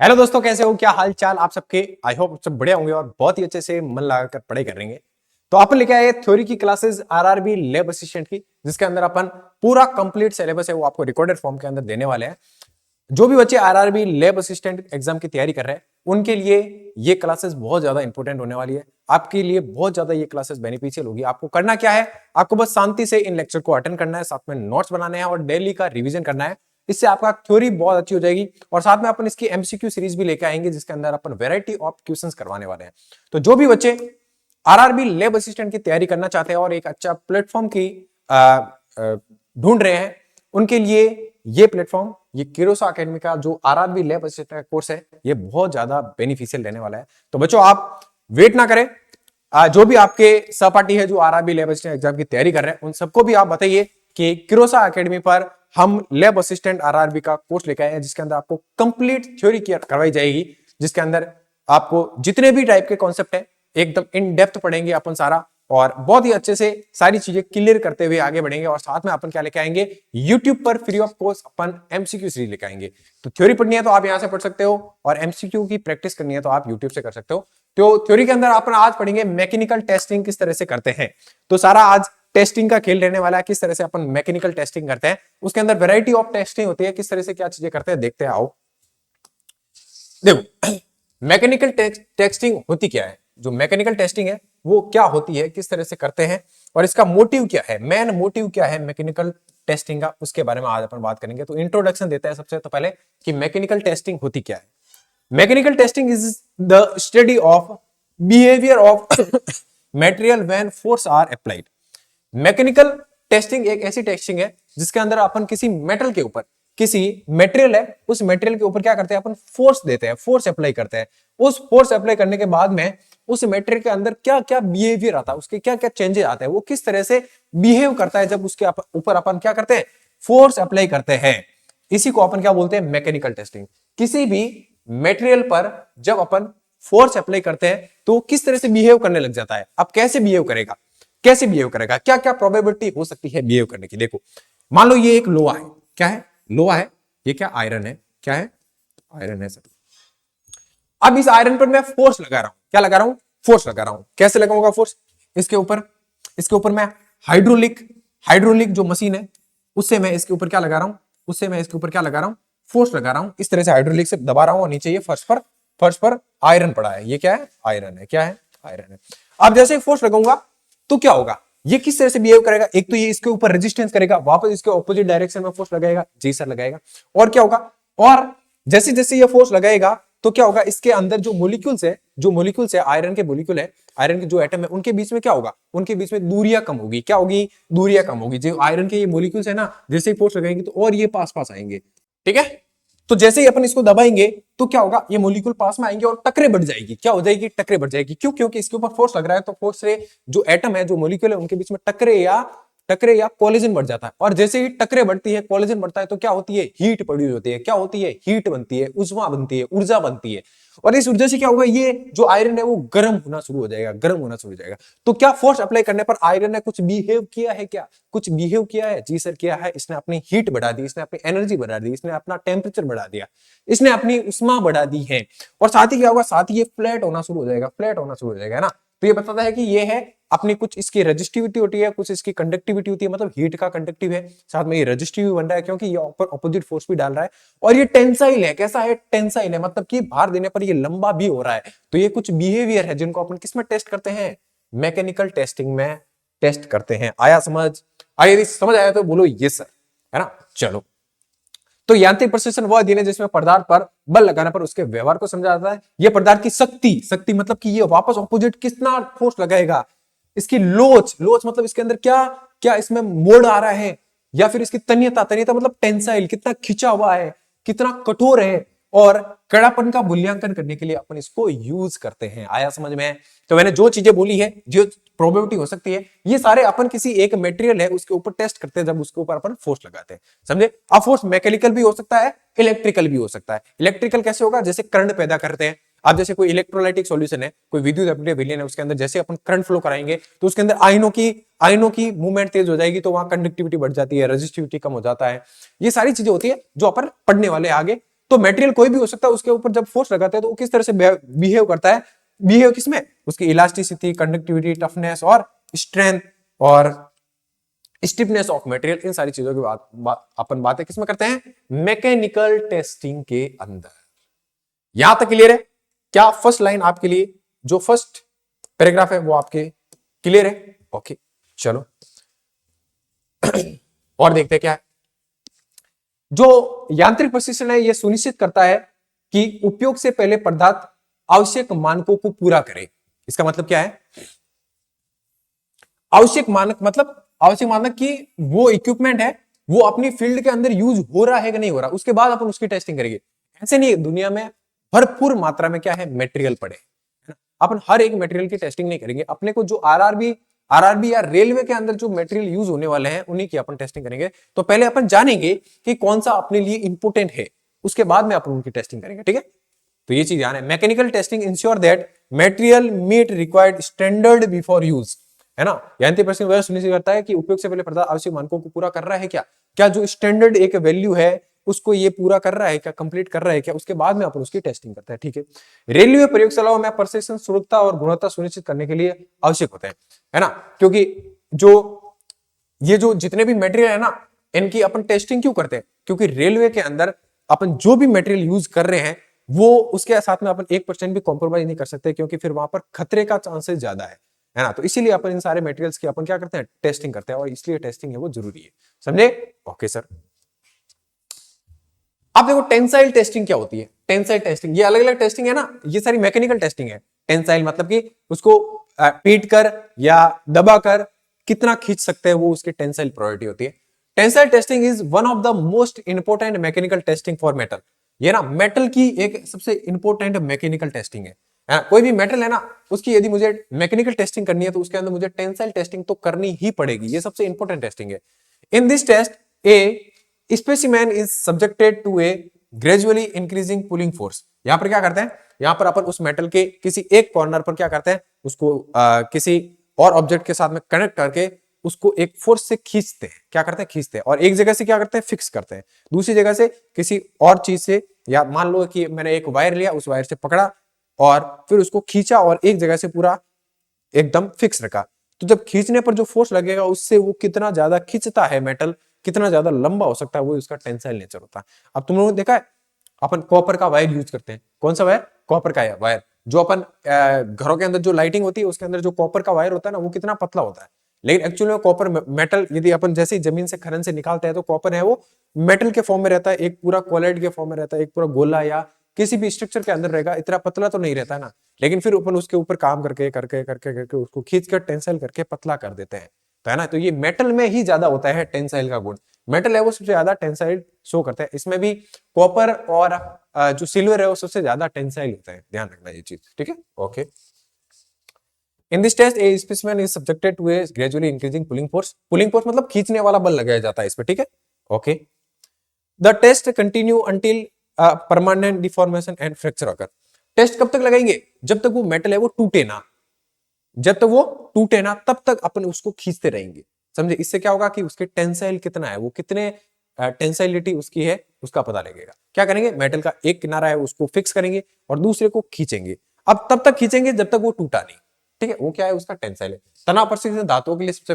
Hello दोस्तों, कैसे हो? क्या हाल चाल आप सबके? आई होप सब बढ़िया होंगे और बहुत ही अच्छे से मन लगाकर पढ़ाई कर रहेंगे। तो अपन लेके आए थ्योरी की क्लासेस आरआरबी लैब असिस्टेंट की, जिसके अंदर अपन पूरा कंप्लीट सिलेबस है वो आपको रिकॉर्डेड फॉर्म के अंदर देने वाले हैं। जो भी बच्चे आरआरबी लैब असिस्टेंट एग्जाम की तैयारी कर रहे हैं उनके लिए ये क्लासेस बहुत ज्यादा इंपॉर्टेंट होने वाली है। आपके लिए बहुत ज्यादा ये क्लासेस बेनिफिशियल होगी। आपको करना क्या है, आपको बस शांति से इन लेक्चर को अटेंड करना है, साथ में नोट्स बनाने हैं और डेली का रिवीजन करना है। इससे आपका थ्योरी बहुत अच्छी हो जाएगी और साथ में अपन इसकी एमसीक्यू सीरीज भी लेके आएंगे, जिसके अंदर अपन वैरायटी ऑफ क्वेश्चंस करवाने वाले हैं। तो जो भी बच्चे आरआरबी लैब असिस्टेंट की तैयारी करना चाहते हैं और एक अच्छा प्लेटफॉर्म की ढूंढ रहे हैं, उनके लिए ये प्लेटफॉर्म, ये किरोसा एकेडमी का जो आरआरबी लैब असिस्टेंट कोर्स है, ये बहुत ज्यादा बेनिफिशियल रहने वाला है। तो बच्चों आप वेट ना करें, जो भी आपके सहपाठी है जो आरआरबी लैब असिस्टेंट एग्जाम की तैयारी कर रहे हैं, उन सबको भी आप बताइए कि किरोसा एकेडमी पर हम लैब असिस्टेंट आरआरबी का कोर्स लेकर आए हैं, जिसके अंदर आपको कंप्लीट थ्योरी करवाई जाएगी, जिसके अंदर आपको जितने भी टाइप के कॉन्सेप्ट है एकदम इन डेप्थ पढ़ेंगे अपन सारा, और बहुत ही अच्छे से सारी चीजें क्लियर करते हुए आगे बढ़ेंगे। और साथ में अपन क्या लेके आएंगे, यूट्यूब पर free of cost upon MCQ series लेके आएंगे। तो थ्योरी पढ़नी है तो आप यहां से पढ़ सकते हो, और एमसीक्यू की प्रैक्टिस करनी है तो आप यूट्यूब से कर सकते हो। तो थ्योरी के अंदर अपन आज पढ़ेंगे मैकेनिकल टेस्टिंग किस तरह से करते हैं। तो सारा आज टेस्टिंग का खेल रहने वाला है, किस तरह से अपन मैकेनिकल टेस्टिंग करते हैं, उसके अंदर वैरायटी ऑफ टेस्टिंग होती है, किस तरह से क्या चीजें करते हैं देखते हैं। आओ देखो, मैकेनिकल टेस्टिंग होती क्या है, जो मैकेनिकल टेस्टिंग है वो क्या होती है, किस तरह से करते हैं, और इसका मोटिव क्या है, मेन मोटिव क्या है मैकेनिकल टेस्टिंग का, उसके बारे में आज अपन बात करेंगे। तो इंट्रोडक्शन देता है सबसे तो पहले कि मैकेनिकल टेस्टिंग होती क्या है। Mechanical testing is the study of behaviour of material when force are applied. Mechanical testing एक ऐसी टेस्टिंग है जिसके अंदर अपन किसी मेटल के ऊपर, किसी मटेरियल है, उस मटेरियल के ऊपर क्या करते हैं, अपन फोर्स देते हैं, फोर्स अप्लाई करते हैं। उस फोर्स अप्लाई करने के बाद में उस मटेरियल के अंदर क्या क्या बिहेवियर आता है, उसके क्या क्या चेंजेस आते हैं, वो किस तरह से बिहेव करता है जब उसके ऊपर अपन क्या करते हैं, फोर्स अप्लाई करते हैं। इसी को अपन क्या बोलते हैं, मैकेनिकल टेस्टिंग। किसी भी मटेरियल पर जब अपन फोर्स अप्लाई करते हैं तो किस तरह से बिहेव करने लग जाता है। अब कैसे बिहेव करेगा, कैसे बिहेव करेगा, क्या क्या प्रोबेबिलिटी हो सकती है बिहेव करने की। देखो, मान लो ये एक लोहा है, क्या है, लोहा है, ये क्या आयरन है, क्या है, आयरन है सर। अब इस आयरन पर मैं फोर्स लगा रहा हूं, क्या लगा रहा हूं, फोर्स लगा रहा हूं। कैसे लगाऊंगा फोर्स, इसके ऊपर, इसके ऊपर मैं हाइड्रोलिक, हाइड्रोलिक जो मशीन है उससे मैं इसके ऊपर क्या लगा रहा हूं, उससे मैं इसके ऊपर क्या लगा रहा हूं, फोर्स लगा रहा हूं। इस तरह से हाइड्रोलिक से दबा रहा हूं और नीचे ये फर्श पर आयरन पड़ा है, ये क्या है, आयरन है, क्या है, आयरन है। अब जैसे फोर्स लगाऊंगा तो क्या होगा, ये किस तरह से बिहेव करेगा, एक तो ये इसके ऊपर रेजिस्टेंस करेगा, वापस इसके ऑपोजिट डायरेक्शन में फोर्स लगाएगा, जी सर लगाएगा। और क्या होगा, और जैसे जैसे ये फोर्स लगाएगा तो क्या होगा, इसके अंदर जो मोलिक्यूल्स है, जो मोलिक्यूल्स है, आयरन के मोलिक्यूल है, आयरन के जो एटम है, उनके बीच में क्या होगा, उनके बीच में दूरियां कम होगी। क्या होगी, दूरियां कम होगी। जो आयरन के ये मोलिक्यूल्स है ना, जैसे ही फोर्स लगाएंगे तो और ये पास पास आएंगे, ठीक है। तो जैसे ही अपन इसको दबाएंगे तो क्या होगा, ये मोलिक्यूल पास में आएंगे और टकरे बढ़ जाएगी। क्या हो जाएगी, टकरे बढ़ जाएगी। क्यों, क्योंकि इसके ऊपर फोर्स लग रहा है, तो फोर्स से जो एटम है, जो मोलिक्यूल है, उनके बीच में टकरे या कोलिजन बढ़ जाता है। और जैसे ही टकरे बढ़ती है, कोलिजन बढ़ता है, तो क्या होती है, हीट प्रोड्यूस होती है। क्या होती है, हीट बनती है, उष्मा बनती है, ऊर्जा बनती है। और इस ऊर्जा से क्या होगा, ये जो आयरन है वो गर्म होना शुरू हो जाएगा, गर्म होना शुरू हो जाएगा। तो क्या फोर्स अप्लाई करने पर आयरन ने कुछ बिहेव किया है, क्या कुछ बिहेव किया है, जी सर किया है। इसने अपनी हीट बढ़ा दी, इसने अपनी एनर्जी बढ़ा दी, इसने अपना टेम्परेचर बढ़ा दिया, इसने अपनी उष्मा बढ़ा दी है। और साथ ही क्या होगा, साथ ही ये फ्लैट होना शुरू हो जाएगा, फ्लैट होना शुरू हो जाएगा, है ना। तो ये बताता है कि ये है अपनी, कुछ इसकी रेजिस्टिविटी होती है, कुछ इसकी कंडक्टिविटी होती है, मतलब हीट का कंडक्टिव है, साथ में ये रेजिस्टिव भी बन रहा है क्योंकि ये ऊपर ऑपोजिट फोर्स भी डाल रहा है। और ये टेंसाइल है, कैसा है, टेंसाइल है, मतलब कि भार देने पर ये लंबा भी हो रहा है। तो ये कुछ बिहेवियर है जिनको अपन किसमें टेस्ट करते हैं, मैकेनिकल टेस्टिंग में टेस्ट करते हैं। आया समझ, आया समझ आया तो बोलो ये सर, है ना। चलो, तो यांत्रिक प्रशासन वह अध्ययन है जिसमें पदार्थ पर बल लगाने पर उसके व्यवहार को समझा जाता है। यह पदार्थ की शक्ति, शक्ति मतलब कि ये वापस ऑपोजिट कितना फोर्स लगाएगा, इसकी लोच, लोच मतलब इसके अंदर क्या क्या इसमें मोड़ आ रहा है, या फिर इसकी तन्यता, तन्यता मतलब टेंसाइल, कितना खिंचा हुआ है, कितना कठोर है। और कड़ापन का मूल्यांकन करने के लिए अपन इसको यूज करते हैं। आया समझ में। तो मैंने जो चीजें बोली है, जो प्रोबेबिलिटी हो सकती है, ये सारे अपन किसी एक मटेरियल है उसके ऊपर टेस्ट करते हैं, जब उसके ऊपर अपन फोर्स लगाते हैं, समझे। अब फोर्स मैकेनिकल भी हो सकता है, इलेक्ट्रिकल भी हो सकता है। इलेक्ट्रिकल कैसे होगा, जैसे करंट पैदा करते हैं। अब जैसे कोई इलेक्ट्रोलाइटिक सॉल्यूशन है, कोई विद्युत अपने विलयन है, उसके अंदर जैसे अपन करंट फ्लो कराएंगे तो उसके अंदर आयनों की मूवमेंट तेज हो जाएगी, तो वहां कंडक्टिविटी बढ़ जाती है, रेजिस्टिविटी कम हो जाता है। ये सारी चीजें होती है जो अपन पढ़ने वाले आगे। तो मटेरियल कोई भी हो सकता है, उसके ऊपर जब फोर्स लगाते हैं तो वो किस तरह से बिहेव करता है, बिहेव किसमें, उसकी इलास्टिसिटी, कंडक्टिविटी, टफनेस और स्ट्रेंथ और स्टिफनेस ऑफ मटेरियल, इन सारी चीजों की अपन बातें किसमें करते हैं, मैकेनिकल टेस्टिंग के अंदर। यहां तक क्लियर है? क्या फर्स्ट लाइन आपके लिए, जो फर्स्ट पैराग्राफ है वो आपके क्लियर है? ओके, चलो और देखते हैं क्या है। जो यांत्रिक प्रशिक्षण है यह सुनिश्चित करता है कि उपयोग से पहले पदार्थ आवश्यक मानकों को पूरा करे। इसका मतलब क्या है? आवश्यक मानक कि वो इक्विपमेंट है वो अपनी फील्ड के अंदर यूज हो रहा है कि नहीं हो रहा, उसके बाद अपन उसकी टेस्टिंग करेंगे। ऐसे नहीं, दुनिया में भरपूर मात्रा में क्या है, मटेरियल पड़े, अपन हर एक मटेरियल की टेस्टिंग नहीं करेंगे। अपने को जो आरआरबी या रेलवे के अंदर जो मटेरियल यूज होने वाले हैं उन्हीं की अपन टेस्टिंग करेंगे। तो पहले अपन जानेंगे कि कौन सा अपने लिए इंपोर्टेंट है, उसके बाद में अपन उनकी टेस्टिंग करेंगे, ठीक है? तो ये चीज ध्यान है। Mechanical testing ensure that material meet required standard before use, है ना। यांत्रिक प्रशिक्षण वह सुनिश्चित करता है कि उपयोग से पहले पदार्थ आवश्यक मानकों को पूरा कर रहा है क्या, क्या जो स्टैंडर्ड एक वैल्यू है उसको ये पूरा कर रहा है क्या, कंप्लीट कर रहा है क्या, उसके बाद में अपन उसकी टेस्टिंग करते हैं, ठीक है। रेलवे प्रयोगशालाओं में प्रशिक्षण शुद्धता और गुणवत्ता सुनिश्चित करने के लिए आवश्यक होते हैं, है ना। क्योंकि ये जो जितने भी मटेरियल है ना, इनकी अपन टेस्टिंग क्यों करते हैं, क्योंकि रेलवे के अंदर अपन जो भी मटेरियल यूज कर रहे हैं वो उसके साथ में अपन 1% भी कॉम्प्रोमाइज नहीं कर सकते, क्योंकि फिर वहां पर खतरे का चांसेस ज्यादा है ना। तो इसीलिए अपन इन सारे मटेरियल्स की अपन क्या करते हैं, टेस्टिंग करते हैं, और इसलिए टेस्टिंग है वो जरूरी है, समझे? Okay sir. अब देखो टेंसाइल टेस्टिंग क्या होती है। टेंसाइल टेस्टिंग, ये अलग अलग टेस्टिंग है ना, ये सारी मैकेनिकल टेस्टिंग है। टेंसाइल मतलब कि उसको पीट कर या दबा कर कितना खींच सकते हैं, वो उसकी टेंसाइल प्रॉपर्टी होती है। Tensile testing is one of the most important mechanical testing for metal. ये ना मेटल की एक सबसे इंपोर्टेंट मैकेनिकल टेस्टिंग है। कोई भी मेटल है ना, उसकी यदि मुझे मैकेनिकल टेस्टिंग करनी है तो उसके अंदर मुझे टेंसाइल टेस्टिंग तो करनी ही पड़ेगी। ये सबसे इंपोर्टेंट टेस्टिंग है। In this test a specimen is subjected to a gradually increasing pulling force. यहां पर क्या करते हैं, यहां पर अपन उस मेटल के किसी एक कॉर्नर पर क्या करते हैं, उसको किसी और ऑब्जेक्ट के साथ में कनेक्ट करके उसको एक फोर्स से खींचते हैं। क्या करते हैं, खींचते हैं, और एक जगह से क्या करते हैं, फिक्स करते हैं, दूसरी जगह से किसी और चीज से, या मान लो कि मैंने एक वायर लिया, उस वायर से पकड़ा और फिर उसको खींचा और एक जगह से पूरा एकदम फिक्स रखा। तो जब खींचने पर जो फोर्स लगेगा उससे वो कितना ज्यादा खींचता है मेटल, कितना ज्यादा लंबा हो सकता है, वो उसका टेंसाइल नेचर होता है। अब तुम लोगों ने देखा है अपन कॉपर का वायर यूज करते हैं। कौन सा वायर, कॉपर का वायर। जो अपन घरों के अंदर जो लाइटिंग होती है उसके अंदर जो कॉपर का वायर होता है ना, वो कितना पतला होता है, लेकिन एक्चुअली में कॉपर मेटल, यदि अपन जैसे ही जमीन से खनन से निकालते हैं तो कॉपर है वो मेटल के फॉर्म में रहता है, एक पूरा कॉलॉइड के फॉर्म में रहता है, एक पूरा गोला या किसी भी स्ट्रक्चर के अंदर रहेगा, इतना पतला तो नहीं रहता है ना। लेकिन फिर अपन उसके ऊपर काम करके करके करके करके उसको खींच कर टेंसाइल करके पतला कर देते हैं, तो है ना। तो ये मेटल में ही ज्यादा होता है टेंसाइल का गुण। मेटल है वो सबसे ज्यादा टेंसाइल शो करता है। इसमें भी कॉपर और जो सिल्वर है वो सबसे ज्यादा टेंसाइल होता है, ध्यान रखना ये चीज, ठीक है। Okay, in this test a specimen is subjected to a gradually increasing pulling force. Pulling force मतलब खींचने वाला बल लगाया जाता है इस पे, ठीक है। Okay, the test continue until permanent deformation and fracture occur. Test कब तक लगाएंगे, जब तक वो मेटल है वो टूटे ना, जब तक वो टूटे ना तब तक अपन उसको खींचते रहेंगे, समझे। इससे क्या होगा कि उसके टेंसाइल कितना है, वो कितने टेंसाइलिटी उसकी है उसका पता लगेगा। क्या करेंगे, मेटल का एक किनारा है उसको फिक्स करेंगे और दूसरे को खींचेंगे। अब तब तक खींचेंगे जब तक वो टूटा नहीं, ठीक है। वो क्या है, उसका टेंसाइल है। तनाव प्रशिक्षण धातुओं के लिए सबसे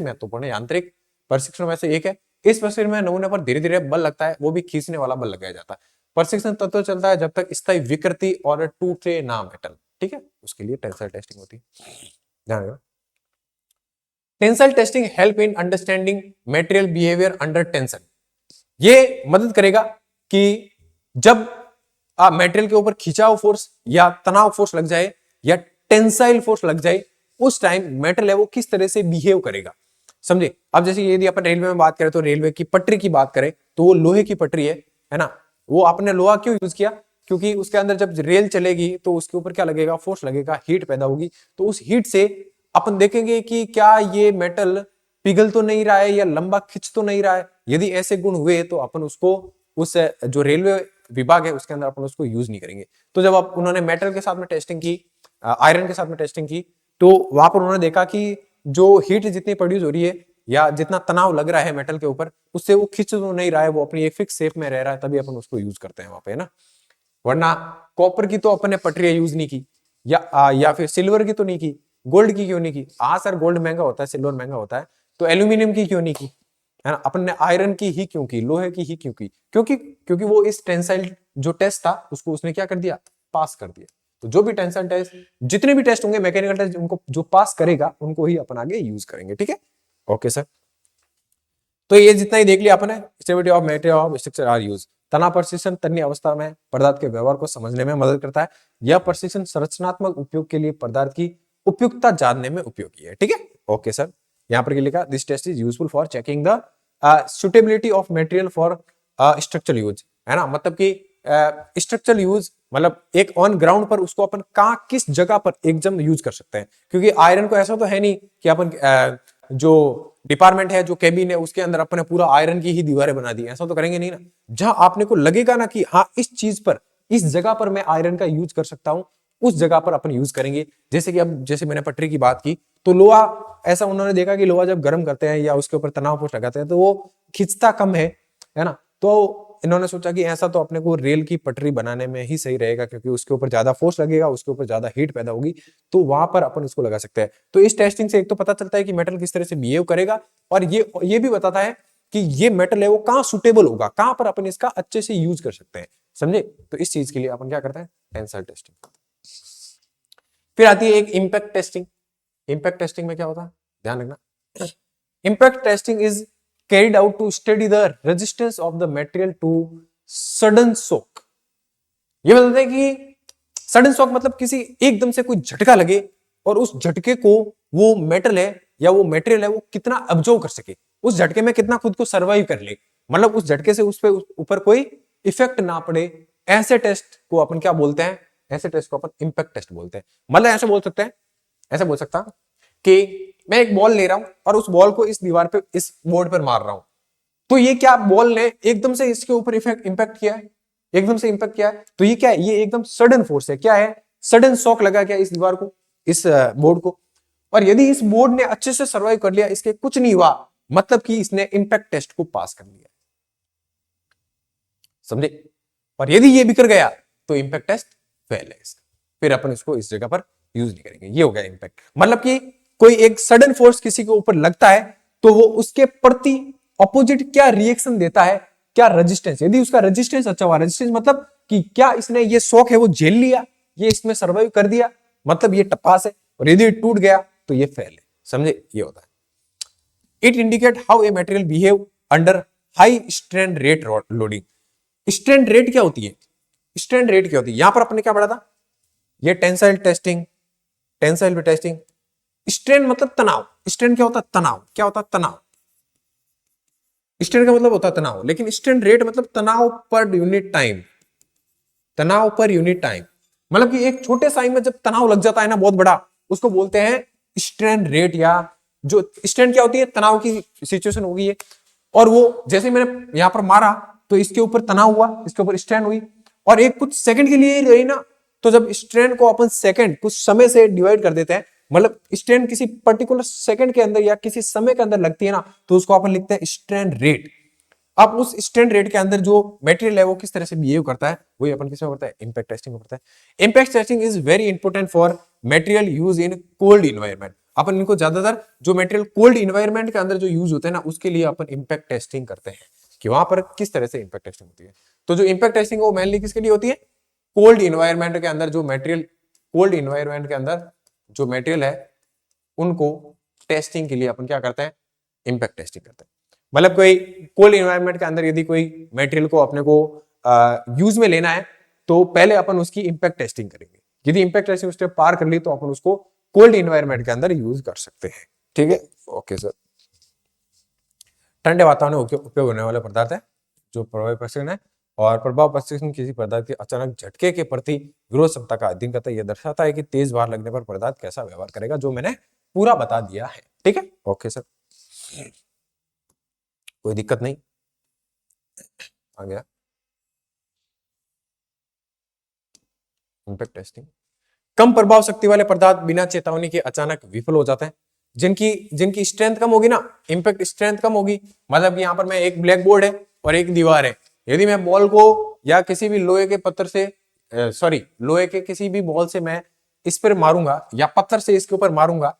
महत्वपूर्ण यांत्रिक प्रशिक्षण में से एक है। इस प्रशिक्षण में नमूने पर धीरे धीरे बल लगता है, वो भी खींचने वाला बल लगाया जाता है। प्रशिक्षण तब तो चलता है जब तक स्थायी विकृति और टूटे ना मेटल, ठीक है। उसके लिए टेंसाइल टेस्टिंग होती है, ध्यान रखना। Tensile testing help in understanding material behaviour under tension. ये मदद करेगा कि जब मटेरियल के ऊपर खिंचाव फोर्स या तनाव फोर्स लग जाए या टेंसाइल फोर्स लग जाए, उस टाइम मेटल है वो किस तरह से बिहेव करेगा, समझे। अब जैसे यदि अपन रेलवे में बात करें तो रेलवे की पटरी की बात करें तो वो लोहे की पटरी है ना। वो आपने लोहा क्यों यूज किया, क्योंकि उसके अंदर जब रेल चलेगी तो उसके ऊपर क्या लगेगा, फोर्स लगेगा, हीट पैदा होगी। तो उस हीट से अपन देखेंगे कि क्या ये मेटल पिघल तो नहीं रहा है या लंबा खिंच तो नहीं रहा है। यदि ऐसे गुण हुए तो अपन उसको उस जो रेलवे विभाग है उसके अंदर अपन उसको यूज नहीं करेंगे। तो जब आप उन्होंने मेटल के साथ में टेस्टिंग की, आयरन के साथ में टेस्टिंग की, तो वहां पर उन्होंने देखा कि जो हीट जितनी प्रोड्यूस हो रही है या जितना तनाव लग रहा है मेटल के ऊपर उससे वो खिंच तो नहीं रहा है, वो अपनी एक फिक्स शेप में रह रहा है, तभी अपन उसको यूज करते हैं वहां पे ना। वरना कॉपर की तो अपन ने पटरियां यूज नहीं की, या फिर सिल्वर की तो नहीं की, गोल्ड की क्यों नहीं की? हाँ सर गोल्ड महंगा होता है, सिल्वर महंगा होता है, तो एल्यूमिनियम की क्यों नहीं की, है ना? अपन ने आयरन की ही क्यों की, लोहे की ही क्यों की? क्योंकि वो इस टेंसाइल जो टेस्ट था उसको उसने क्या कर दिया, पास कर दिया। तो जो भी टेंसाइल टेस्ट, जितने भी टेस्ट होंगे मैकेनिकल टेस्ट, उनको जो पास करेगा उनको ही अपन आगे यूज करेंगे, ठीक है? Okay sir. तो ये जितना ही देख लिया आपने, stability of material of structure are use. तनाव प्रशिक्षण तन्य अवस्था में पदार्थ के व्यवहार को समझने में मदद करता है। यह प्रशिक्षण संरचनात्मक उपयोग के लिए पदार्थ की उपयुक्तता जानने में उपयोगी है, ठीक है? Okay sir. यहाँ पर लिखा this test is useful for checking the suitability of material for structural use, है ना? मतलब कि स्ट्रक्चरल यूज मतलब एक ऑन ग्राउंड पर उसको अपन कहाँ किस जगह पर एकदम यूज कर सकते हैं, क्योंकि आयरन को ऐसा तो है नहीं कि अपन जो डिपार्टमेंट है, जो केबिन है, उसके अंदर अपने पूरा आयरन की ही दीवारें बना दी, ऐसा तो करेंगे नहीं ना। जहां आपने को लगेगा ना कि हाँ इस चीज पर, इस जगह पर मैं आयरन का यूज कर सकता हूं, उस जगह पर अपन यूज करेंगे। जैसे कि अब जैसे मैंने पटरी की बात की, तो लोहा, ऐसा उन्होंने देखा कि लोहा जब गर्म करते हैं या उसके ऊपर तनाव फोर्स लगाते हैं तो वो खिंचता कम है ना? तो इन्होंने सोचा कि ऐसा तो अपने को रेल की पटरी बनाने में ही सही रहेगा, क्योंकि उसके ऊपर ज्यादा फोर्स लगेगा, उसके ऊपर ज्यादा हीट पैदा होगी, तो वहां पर अपन उसको लगा सकते हैं। तो इस टेस्टिंग से एक तो पता चलता है कि मेटल किस तरह से बिहेव करेगा, और ये भी बताता है कि ये मेटल है वो कहाँ सुटेबल होगा, कहां पर अपन इसका अच्छे से यूज कर सकते हैं, समझे? तो इस चीज के लिए अपन क्या करते हैं, टेंसाइल टेस्टिंग। फिर आती है एक इंपैक्ट टेस्टिंग। इंपैक्ट टेस्टिंग में क्या होता है, ध्यान रखना। Impact testing is carried out to study the resistance of the material to sudden shock। ये बताते हैं कि सडन शॉक मतलब किसी एकदम से कोई झटका लगे और उस झटके को वो मेटल है या वो मटेरियल है वो कितना अब्जॉर्व कर सके, उस झटके में कितना खुद को सर्वाइव कर ले, मतलब उस झटके से उस पे ऊपर कोई इफेक्ट ना पड़े। ऐसे टेस्ट को अपन क्या बोलते हैं, ऐसे टेस्ट को अपन इंपैक्ट टेस्ट बोलते हैं। मतलब ऐसे बोल सकते हैं, ऐसे बोल सकता कि मैं एक बॉल ले रहा हूं और उस बॉल को इस दीवार पे, इस बोर्ड पर मार रहा हूं, तो ये क्या बॉल ने एकदम से इसके ऊपर इफेक्ट इंपैक्ट किया है, एकदम से इंपैक्ट किया है, तो ये क्या है, ये एकदम सडन फोर्स है, क्या है, सडन शॉक लगा क्या इस दीवार को, इस बोर्ड को। और यदि इस बोर्ड ने अच्छे से सर्वाइव कर लिया, इसके कुछ नहीं हुआ, मतलब कि इसने इंपैक्ट टेस्ट को पास कर लिया, समझे? और यदि ये बिखर गया तो इंपैक्ट टेस्ट फेल है इसका, फिर अपन इसको इस जगह पर यूज नहीं करेंगे। ये हो गया इंपैक्ट, मतलब कि कोई एक सडन फोर्स किसी के ऊपर लगता है तो वो उसके प्रति ऑपोजिट क्या रिएक्शन देता है, क्या रेजिस्टेंस, यदि उसका रेजिस्टेंस अच्छा हुआ, रेजिस्टेंस मतलब कि क्या इसने ये शॉक है वो झेल लिया, ये इसमें सर्वाइव कर दिया, मतलब ये टपास है। और यदि टूट गया तो ये फेल है, समझे? ये होता है। It indicate how a material behave under high strain rate loading. Strain rate क्या होती है, स्ट्रेन रेट क्या होती है, यहां पर अपने क्या पढ़ा था, ये tensile testing, tensile testing. Strain मतलब तनाव, स्ट्रेन क्या होता है, तनाव, क्या होता है, तनाव। स्ट्रेन का मतलब होता है तनाव, लेकिन स्ट्रेन रेट मतलब तनाव पर यूनिट टाइम, तनाव पर यूनिट टाइम। मतलब कि एक छोटे साइन में जब तनाव लग जाता है ना बहुत बड़ा, उसको बोलते हैं स्ट्रेन रेट। या जो स्ट्रेन क्या होती है, तनाव की सिचुएशन होगी है, और वो जैसे मैंने यहां पर मारा तो इसके ऊपर तनाव हुआ, इसके ऊपर स्ट्रेन हुई, और एक कुछ सेकंड के लिए रही ना, तो जब स्ट्रेन को अपन सेकंड कुछ समय से डिवाइड कर देते हैं, मतलब स्ट्रेन किसी पर्टिकुलर सेकंड के अंदर या किसी समय के अंदर लगती है ना, तो उसको अपन लिखते हैं स्ट्रेन रेट। अब उस स्ट्रेन रेट के अंदर जो मटेरियल है वो किस तरह से बिहेव करता है, वही अपन किसमें करता है, इंपैक्ट टेस्टिंग में करता है। Impact testing is very important for material use in cold environment. अपन इनको ज्यादातर जो मटेरियल कोल्ड इन्वायरमेंट के अंदर जो यूज होते हैं ना, उसके लिए अपन इंपैक्ट टेस्टिंग करते हैं कि वहां पर किस तरह से इंपैक्ट टेस्टिंग होती है। तो जो इंपैक्ट टेस्टिंग है वो मेनली किसके लिए होती है, कोल्ड इन्वायरमेंट के अंदर जो मटेरियल, कोल्ड इन्वायरमेंट के अंदर जो मटेरियल है उनको टेस्टिंग के लिए अपन क्या करते हैं, इंपैक्ट टेस्टिंग करते हैं। मतलब कोई कोल्ड इन्वायरमेंट के अंदर यदि कोई मटेरियल को अपने को यूज में लेना है, तो पहले अपन उसकी इंपैक्ट टेस्टिंग करेंगे। यदि इंपैक्ट टेस्टिंग स्टेप पार कर ली तो अपन उसको कोल्ड इन्वायरमेंट के अंदर यूज कर सकते हैं, ठीक है? Okay sir. ठंडे वातावरण में उपयोग होने वाला पदार्थ है जो प्रभावी प्रशिक्षण है, और प्रभाव प्रशिक्षण किसी पदार्थ के अचानक झटके के प्रति विरोध क्षमता का अध्ययन करता है। यह दर्शाता है कि तेज भार लगने पर पदार्थ कैसा व्यवहार करेगा, जो मैंने पूरा बता दिया है, ठीक है? ओके सर, कोई दिक्कत नहीं, आ गया इंपैक्ट टेस्टिंग। कम प्रभाव शक्ति वाले पदार्थ बिना चेतावनी के अचानक विफल हो जाते हैं। जिनकी जिनकी स्ट्रेंथ कम होगी ना, इंपैक्ट स्ट्रेंथ कम होगी, मतलब कि यहाँ पर मैं एक ब्लैक बोर्ड है और एक दीवार है, यदि मैं बॉल को या किसी भी लोहे के पत्थर से लोहे के किसी भी बॉल से मैं इस पर मारूंगा या पत्थर से इसके ऊपर मारूंगा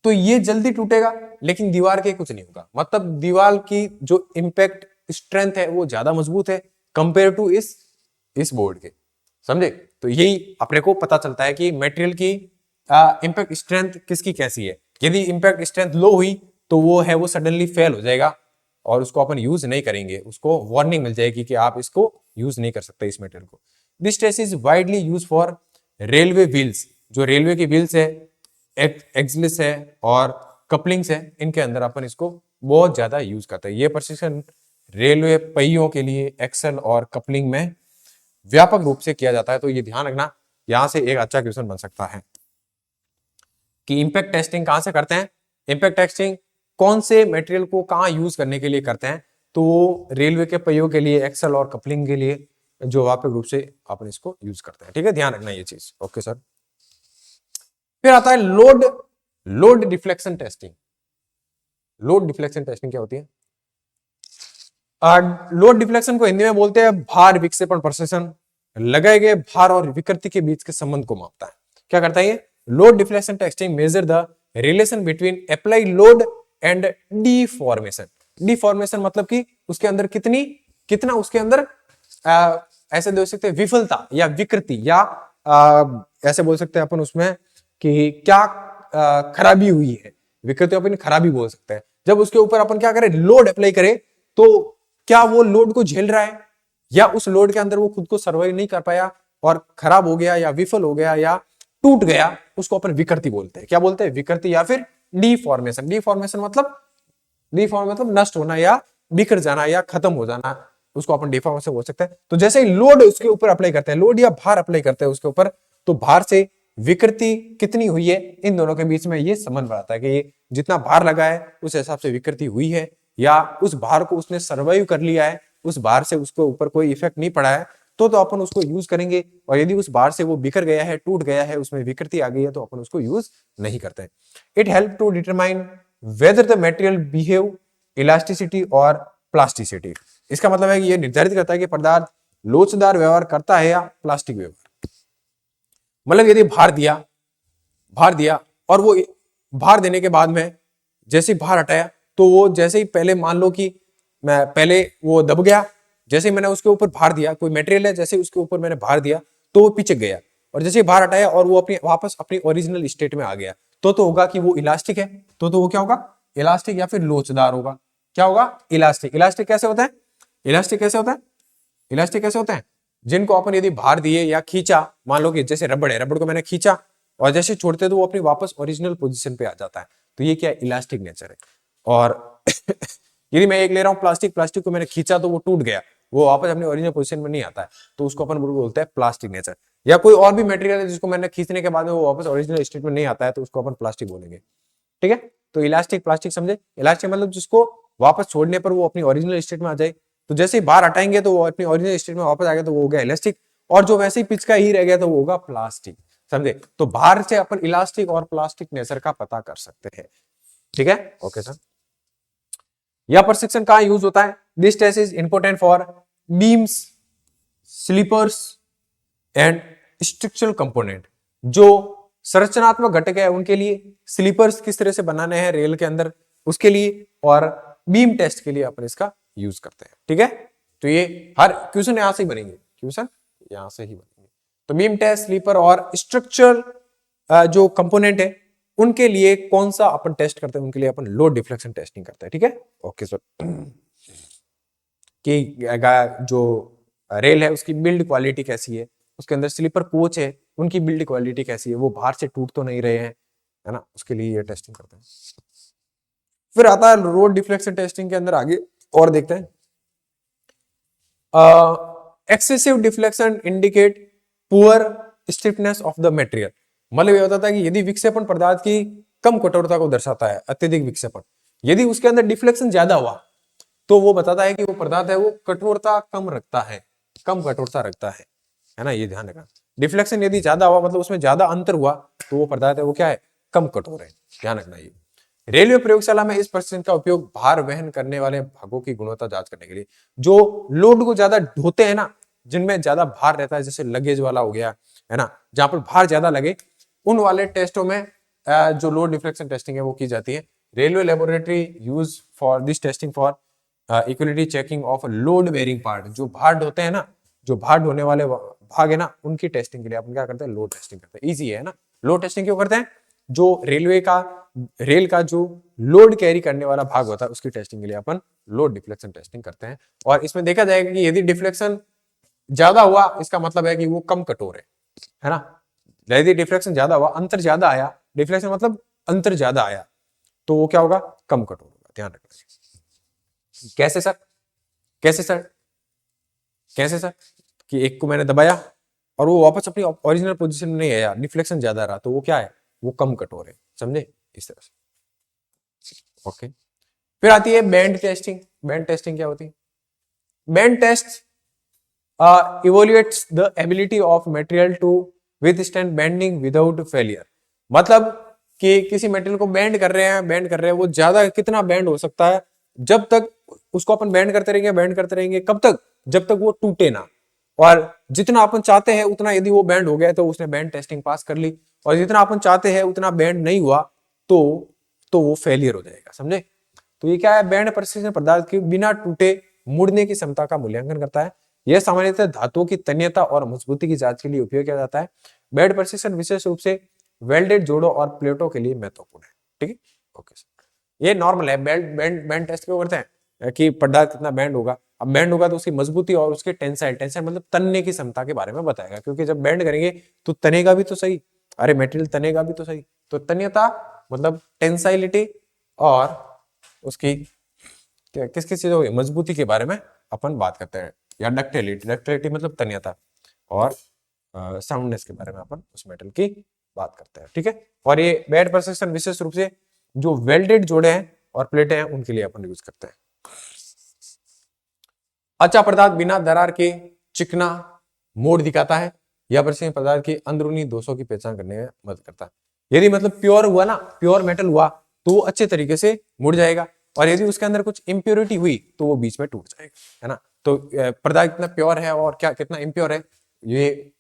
तो ये जल्दी टूटेगा, लेकिन दीवार के कुछ नहीं होगा। मतलब दीवार की जो इंपैक्ट स्ट्रेंथ है वो ज्यादा मजबूत है कंपेयर टू इस बोर्ड के, समझे। तो यही अपने को पता चलता है कि मटेरियल की इंपैक्ट स्ट्रेंथ किसकी कैसी है। यदि इंपैक्ट स्ट्रेंथ लो हुई तो वो सडनली फेल हो जाएगा और उसको अपन यूज नहीं करेंगे, उसको वार्निंग मिल जाएगी कि आप इसको यूज नहीं कर सकते इस मटेरियल को। This test is widely use for railway wheels, जो रेलवे की व्हील्स है, एक्सिल्स है और कपलिंग्स है, इनके अंदर अपन इसको बहुत ज्यादा यूज करते हैं। ये प्रशिक्षण रेलवे पहियों के लिए एक्सल और कपलिंग में व्यापक रूप से किया जाता है। तो ये ध्यान रखना, यहां से एक अच्छा क्वेश्चन बन सकता है कि इंपैक्ट टेस्टिंग कहां से करते हैं, इंपैक्ट टेस्टिंग कौन से मटेरियल को कहां यूज करने के लिए करते हैं, तो वो रेलवे के पहियों के लिए, एक्सल और कपलिंग के लिए जो व्यापक रूप से अपन इसको यूज करते हैं। ठीक है, ध्यान रखना ये चीज। Okay sir. फिर आता है load deflection testing. Load deflection testing क्या होती है? लोड डिफ्लेक्शन को हिंदी में बोलते हैं भार विक्षेपण प्रशिक्षण। लगाए गए भार और विकृति के बीच के संबंध को मापता है। क्या करता है ये? Load deflection testing measure the relation between applied load and deformation. Deformation मतलब कि उसके अंदर कितना उसके अंदर ऐसे देख सकते हैं विफलता या विकृति, या ऐसे बोल सकते हैं अपन उसमें कि क्या खराबी हुई है। विकृति अपन खराबी बोल सकते हैं। जब उसके ऊपर अपन क्या करें, लोड अप्लाई करें, तो क्या वो लोड को झेल रहा है या उस लोड के अंदर वो खुद को सर्वाइव नहीं कर पाया और खराब हो गया या विफल हो गया या टूट गया, उसको अपन विकृति बोलते हैं। क्या बोलते हैं? विकृति या फिर डिफॉर्मेशन। डिफॉर्मेशन मतलब नष्ट होना या बिखर जाना या खत्म हो जाना, उसको अपन डिफॉर्मेशन बोल सकते हैं। तो जैसे ही लोड उसके ऊपर अप्लाई करते हैं, लोड या भार अप्लाई करते हैं उसके ऊपर, तो भार से विकृति कितनी हुई है, इन दोनों के बीच में ये संबंध बनाता है कि ये जितना भार लगा है उस हिसाब से विकृति हुई है, या उस भार को उसने सर्वाइव कर लिया है, उस भार से उसको ऊपर कोई इफेक्ट नहीं पड़ा है, तो अपन उसको यूज करेंगे। और यदि उस भार से वो बिखर गया है, टूट गया है, उसमें विकृति आ गई है, तो अपन उसको यूज नहीं करते। It help to determine whether the material behave elasticity और प्लास्टिसिटी। इसका मतलब है कि ये निर्धारित करता है कि पदार्थ लोचदार व्यवहार करता है या प्लास्टिक व्यवहार। मतलब यदि भार दिया और वो भार देने के बाद में जैसे भार हटाया, तो वो जैसे ही पहले मान लो कि मैं पहले वो दब गया, जैसे ही मैंने उसके ऊपर भार दिया, कोई मटेरियल है, जैसे उसके ऊपर मैंने भार दिया तो वो पिचक गया, और जैसे भार हटाया और वो वापस अपनी ओरिजिनल स्टेट में आ गया, तो होगा कि वो इलास्टिक है। तो वो क्या होगा? इलास्टिक या फिर लोचदार होगा। क्या होगा? इलास्टिक। इलास्टिक कैसे होता है? इलास्टिक कैसे होता है? इलास्टिक कैसे होता है? जिनको अपन यदि भार दिए या खींचा, मान लो कि जैसे रबड़ है, रबड़ को मैंने खींचा और जैसे छोड़ते तो वो अपनी वापस ओरिजिनल पोजीशन पे आ जाता है, तो ये क्या है? इलास्टिक नेचर है। और यदि मैं एक ले रहा हूं प्लास्टिक को मैंने खींचा तो वो टूट गया, वो वापस अपनी ओरिजिनल पोजीशन में नहीं आता है, तो उसको अपन बोलते हैं प्लास्टिक नेचर। या कोई और भी मटेरियल है जिसको मैंने खींचने के बाद में वो वापस ओरिजिनल स्टेट में नहीं आता है, तो उसको अपन प्लास्टिक बोलेंगे। ठीक है, तो इलास्टिक प्लास्टिक समझे। इलास्टिक मतलब जिसको वापस छोड़ने पर वो अपनी ओरिजिनल स्टेट में आ जाए, तो जैसे ही बाहर हटाएंगे तो वो अपनी ओरिजिनल स्टेट में वापस आ गया, तो वो हो गया इलास्टिक। और जो वैसे ही पिच का ही रह गया तो वो होगा प्लास्टिक। समझे? तो बाहर से अपन इलास्टिक और प्लास्टिक नेचर का पता कर सकते हैं। ठीक है, ओके सर। यह प्रशिक्षण कहां यूज होता है? This test is important for beams, sleepers and structural component. जो संरचनात्मक घटक है उनके लिए, स्लीपर्स किस तरह से बनाने हैं रेल के अंदर उसके लिए, और बीम टेस्ट के लिए अपन इसका यूज करते हैं। ठीक है, तो ये हर क्वेश्चन यहां से ही बनेंगे, क्वेश्चन यहां से ही बनेंगे। तो बीम टेस्ट, स्लीपर और स्ट्रक्चरल जो कंपोनेंट है उनके लिए कौन सा अपन टेस्ट करते हैं? उनके लिए अपन लोड डिफ्लेक्शन टेस्टिंग करते हैं। ठीक है, ओके सर। कि जो रेल है उसकी बिल्ड क्वालिटी कैसी है, उसके अंदर स्लीपर कोच है उनकी बिल्ड क्वालिटी कैसी है, वो बाहर से टूट तो नहीं रहे हैं, है ना, उसके लिए ये टेस्टिंग करते हैं। फिर आता है रोड डिफ्लेक्शन टेस्टिंग के अंदर आगे और देखते हैं। Excessive deflection indicate poor stiffness of the material. मतलब ये होता है कि यदि विक्षेपण पदार्थ की कम कठोरता को दर्शाता है, अत्यधिक विक्षेपण, यदि उसके अंदर डिफ्लेक्शन ज्यादा हुआ तो वो बताता है कि वो पदार्थ है वो कठोरता कम रखता है, कम कठोरता रखता है ना, ये ध्यान रखना। डिफ्लेक्शन यदि ज्यादा हुआ मतलब उसमें ज्यादा अंतर हुआ तो वो पदार्थ है वो क्या है? कम कठोर है, ध्यान रखना ये। रेलवे प्रयोगशाला में इस प्रशिक्षण का उपयोग भार वहन करने वाले भागों की गुणवत्ता जांच करने के लिए, जो लोड को ज्यादा ढोते हैं ना, जिनमें ज्यादा भार रहता है, जैसे लगेज वाला हो गया है ना, जहां पर भार ज्यादा लगे, उन वाले टेस्टों में जो लोड डिफ्लेक्शन टेस्टिंग है वो की जाती है। Railway laboratory use for this testing for equality checking of load bearing part, जो भार ढोते हैं ना, जो भार ढोने वाले भाग है ना, उनकी टेस्टिंग के लिए अपन क्या करते हैं, लोड टेस्टिंग करते हैं। इजी है ना। लोड टेस्टिंग क्यों करते हैं, जो रेल का जो लोड कैरी करने वाला भाग होता है उसकी टेस्टिंग के लिए अपन लोड डिफ्लेक्शन टेस्टिंग करते हैं। और इसमें देखा जाएगा कि यदि डिफ्लेक्शन ज्यादा हुआ, इसका मतलब है कि वो कम कठोर है ना। यदि डिफ्लेक्शन ज्यादा हुआ, अंतर ज्यादा आया, डिफ्लेक्शन मतलब अंतर ज्यादा आया, तो वो क्या होगा, कम कठोर होगा। ध्यान रखना। कैसे सर, कैसे सर, कैसे सर, कि एक को मैंने दबाया और वो वापस अपनी ओरिजिनल पोजीशन में नहीं आया, डिफ्लेक्शन ज्यादा रहा, तो वो क्या है, वो कम कठोर है। समझे, इस तरह से। ओके, फिर आती है बैंड टेस्टिंग। बैंड टेस्टिंग क्या होती है, bend test evaluates the ability of material to withstand bending without failure। मतलब कि किसी मटेरियल को बेंड कर रहे हैं, बेंड कर रहे हैं, वो ज्यादा कितना बेंड हो सकता है, जब तक उसको अपन बेंड करते रहेंगे, बेंड करते रहेंगे, कब तक, जब तक वो टूटे ना। और जितना अपन चाहते हैं उतना यदि वो बेंड हो गया तो उसने बैंड टेस्टिंग पास कर ली, और जितना अपन चाहते हैं उतना बेंड नहीं हुआ तो वो फेलियर हो जाएगा। समझे। तो ये क्या है, बैंड प्रशिक्षण पदार्थ की बिना टूटे मुड़ने की क्षमता का मूल्यांकन करता है। यह सामान्यतः धातुओं की तन्यता और मजबूती की जांच के लिए उपयोग किया जाता है। बैंड प्रशिक्षण विशेष रूप से वेल्डेड जोड़ों और प्लेटों के लिए महत्वपूर्ण है। ठीक है, ओके सर। ये नॉर्मल है, बैंड टेस्ट क्यों करते हैं कि पदार्थ कितना बैंड होगा। अब बैंड होगा तो उसकी मजबूती और उसके टेंसाइल, टेंसाइल मतलब तनने की क्षमता के बारे में बताएगा, क्योंकि जब बैंड करेंगे तो तनेगा भी तो सही, अरे मटेरियल तनेगा भी तो सही। तो तन्यता मतलब टेंसाइलिटी, और उसकी किस किस चीजों की मजबूती के बारे में अपन बात करते हैं। या डक्टिलिटी, डक्टिलिटी मतलब तन्यता, और साउंडनेस के बारे में अपन उस मेटल की बात करते हैं। ठीक है, और ये बैंड प्रशिक्षण विशेष रूप से जो वेल्डेड जोड़े हैं और प्लेटें हैं उनके लिए अपन यूज करते हैं। अच्छा पदार्थ बिना दरार के चिकना मोड़ दिखाता है। यह प्रशिक्षण पदार्थ की अंदरूनी दोषों की पहचान करने में मदद करता है। यदि मतलब प्योर हुआ ना, प्योर मेटल हुआ तो वो अच्छे तरीके से मुड़ जाएगा, और यदि उसके अंदर कुछ इंप्योरिटी हुई तो वो बीच में टूट जाएगा, है ना। तो पदार्थ कितना प्योर है और क्या कितना इम्प्योर है, ये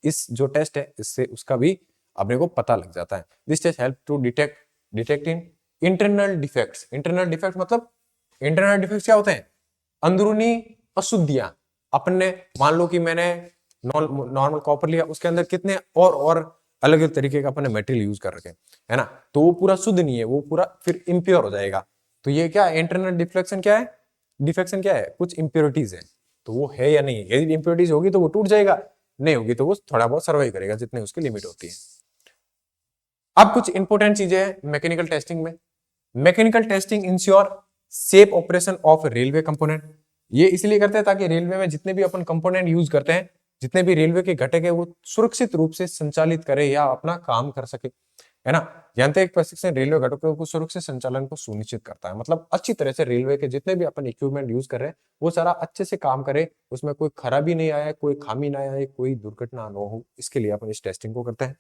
इस जो टेस्ट है इससे उसका भी अपने को पता लग जाता है। This test help to detect in internal defects. Internal defect मतलब, इंटरनल डिफेक्ट्स क्या होते हैं, अंदरूनी अशुद्धियां। अपने मान लो कि मैंने नॉर्मल कॉपर लिया, उसके अंदर कितने और अलग अलग तरीके का अपने मेटेरियल यूज कर रखे, है ना, तो वो पूरा शुद्ध नहीं है, वो पूरा फिर इम्प्योर हो जाएगा। तो ये क्या इंटरनल डिफ्लेक्शन क्या है, डिफेक्शन क्या है, कुछ इंप्योरिटीज है, तो वो है या नहीं है। यदि इंप्योरिटीज होगी तो वो टूट जाएगा, नहीं होगी तो वो थोड़ा बहुत सर्वाइव करेगा जितने उसकी लिमिट होती है। अब कुछ इंपॉर्टेंट चीजें हैं मैकेनिकल टेस्टिंग में। Mechanical testing ensure safe operation of railway component. ये इसलिए करते हैं ताकि रेलवे में जितने भी अपन कंपोनेंट यूज करते हैं, जितने भी रेलवे के घटक है, वो सुरक्षित रूप से संचालित करे या अपना काम कर सके, है ना। जानते हैं प्रशिक्षण रेलवे घटकों को सुरक्षित संचालन को सुनिश्चित करता है। मतलब अच्छी तरह से रेलवे के जितने भी अपन इक्विपमेंट यूज कर रहे हैं वो सारा अच्छे से काम करे, उसमें कोई खराबी नहीं आया, कोई खामी ना आए, कोई दुर्घटना न हो, इसके लिए अपन इस टेस्टिंग को करते हैं।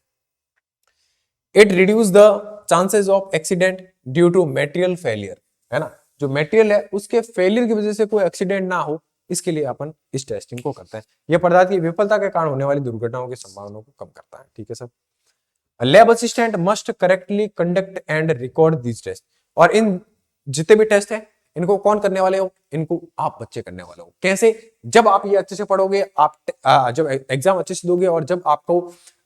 It reduce the chances of accident due to material failure, है ना। जो मेटेरियल है उसके फेलियर की वजह से कोई एक्सीडेंट ना हो, इसके लिए अपन इस टेस्टिंग को करते हैं। यह पदार्थ की विफलता के कारण होने वाली दुर्घटनाओं की संभावना को कम करता है। ठीक है sir. Lab assistant must correctly conduct and record this test. और इन जितने भी टेस्ट है इनको कौन करने वाले हो, इनको आप बच्चे करने वाले हो। कैसे, जब आप ये अच्छे से पढ़ोगे, आप जब एग्जाम अच्छे से दोगे, और जब आपको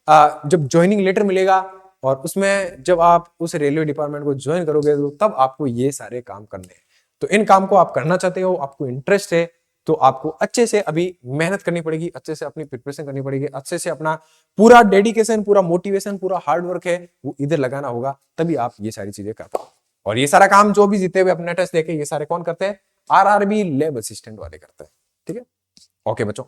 जब ज्वाइनिंग लेटर मिलेगा और उसमें जब आप उस रेलवे डिपार्टमेंट को ज्वाइन करोगे तो तब आपको ये सारे काम करने हैं। तो इन काम को आप करना चाहते हो, आपको इंटरेस्ट है, तो आपको अच्छे से अभी मेहनत करनी पड़ेगी, अच्छे से अपनी प्रिपरेशन करनी पड़ेगी, अच्छे से अपना पूरा डेडिकेशन, पूरा मोटिवेशन, पूरा हार्ड वर्क है वो इधर लगाना होगा, तभी आप ये सारी चीजें कर पाओ। और ये सारा काम जो भी जीते हुए अपने टेस्ट देके ये सारे कौन करते हैं, आरआरबी लैब असिस्टेंट वाले करते हैं। ठीक है, ओके बच्चों।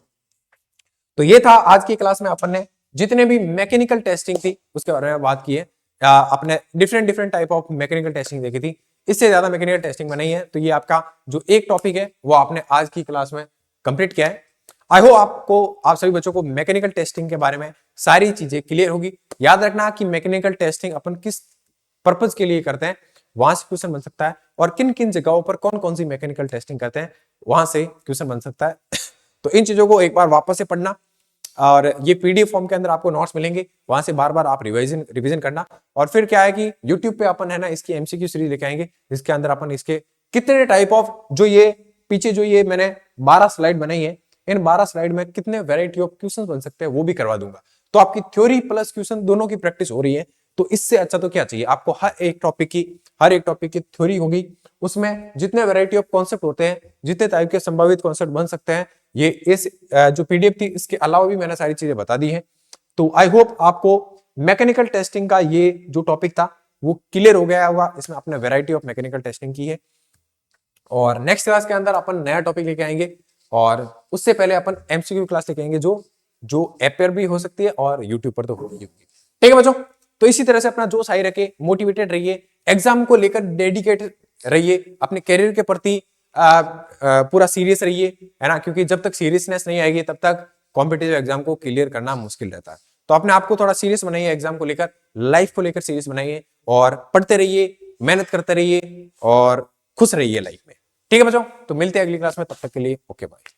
तो ये था आज की क्लास में अपन ने जितने भी मैकेनिकल टेस्टिंग थी उसके बारे में बात की है। अपने different type of mechanical testing देखी थी, इससे ज्यादा मैकेनिकल टेस्टिंग में नहीं है। तो ये आपका जो एक टॉपिक है वो आपने आज की क्लास में कंप्लीट किया है। आई होप आप सभी बच्चों को मैकेनिकल टेस्टिंग के बारे में सारी चीजें क्लियर होगी। याद रखना कि मैकेनिकल टेस्टिंग अपन किस पर्पज के लिए करते हैं, वहां से क्वेश्चन बन सकता है। और किन किन जगहों पर कौन कौन सी मैकेनिकल टेस्टिंग करते हैं, वहां से क्वेश्चन बन सकता है। तो इन चीजों को एक बार वापस से पढ़ना, और ये पीडीएफ फॉर्म के अंदर आपको नोट्स मिलेंगे, वहां से बार बार आप रिवीजन करना। और फिर क्या है कि यूट्यूब पे अपन है ना इसकी एमसीक्यू सीरीज लेके आएंगे, जिसके अंदर अपन इसके कितने टाइप ऑफ, जो ये पीछे जो ये मैंने 12 स्लाइड बनाई है, इन 12 स्लाइड में कितने वेराइटी ऑफ क्वेश्चन बन सकते हैं वो भी करवा दूंगा। तो आपकी थ्योरी प्लस क्वेश्चन दोनों की प्रैक्टिस हो रही है। तो इससे अच्छा तो क्या चाहिए आपको, हर एक टॉपिक की थ्योरी होगी, उसमें जितने वैरायटी ऑफ कॉन्सेप्ट होते हैं, जितने टाइप के संभावित कॉन्सेप्ट बन सकते हैं, ये इस जो पीडीएफ थी इसके अलावा भी मैंने सारी चीजें बता दी हैं। तो आई होप आपको मैकेनिकल टेस्टिंग का ये जो टॉपिक था वो क्लियर हो गया होगा। इसमें आपने वैरायटी ऑफ मैकेनिकल टेस्टिंग की है, और नेक्स्ट क्लास के अंदर अपन नया टॉपिक लेके आएंगे, और उससे पहले अपन एमसीक्यू क्लास लेके आएंगे, जो ऐप पर भी हो सकती है और यूट्यूब पर तो होगी। ठीक है बच्चों, तो इसी तरह से अपना जोश हाई रखे, मोटिवेटेड रहिए, एग्जाम को लेकर डेडिकेटेड रहिए, अपने करियर के प्रति पूरा सीरियस रहिए, है ना, क्योंकि जब तक सीरियसनेस नहीं आएगी तब तक कॉम्पिटिटिव एग्जाम को क्लियर करना मुश्किल रहता है। तो अपने आप को थोड़ा सीरियस बनाइए, एग्जाम को लेकर, लाइफ को लेकर सीरियस बनाइए, और पढ़ते रहिए, मेहनत करते रहिए, और खुश रहिए लाइफ में। ठीक है बच्चों, तो मिलते हैं अगली क्लास में, तब तक के लिए ओके बाय।